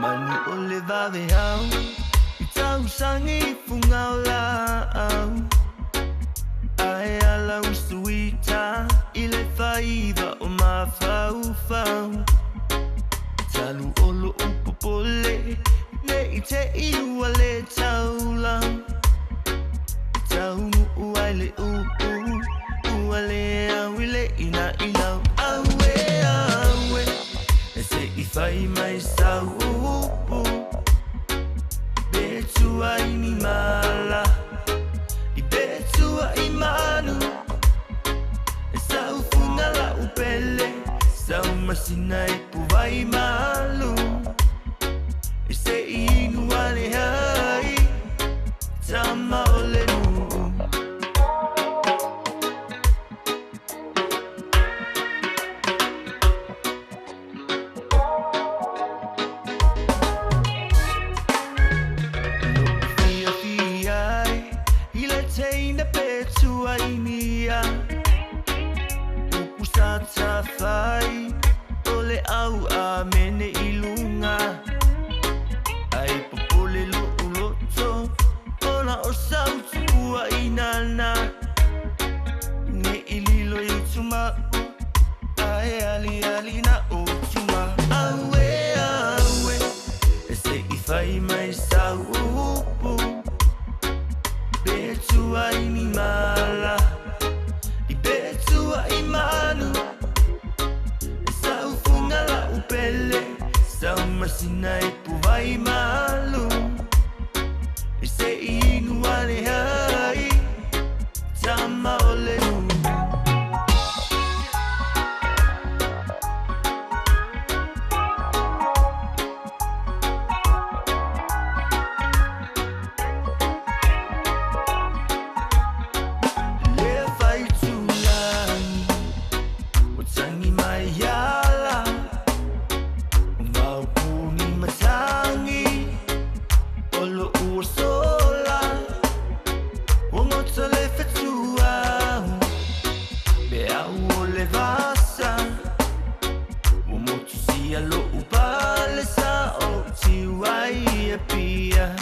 Manu Oliva Veau, Itau Sangi Fungau Lau, Ayala Usuita, Ile Faiva o Mafau Fau, Talu Olo Upopole, Ne Ite Iwale Taula, Taunu Uaile Uale Awile Ina Ina Awe Awe, Ese Ifai Mai Sau. Betua inimala, Betua imanu, Sau fungala upele, Sau masina ipuvai malu, Ese inuane hai, Tama olenu. Teina Betua inia, Upusata fai, Ole au a mene ilunga, Ai popole lo uloto, Ona o sautu ua inana, Ne ililo yutuma, Ai ali na utuma, Awe awe, Ese ifai mai sau upu, Betua inimala, Betua imanu, Sau fungala upele, Sau masina ipuvai malu, Ese inuane hai, Tama olenu. Lo upale sa o tiwai pia.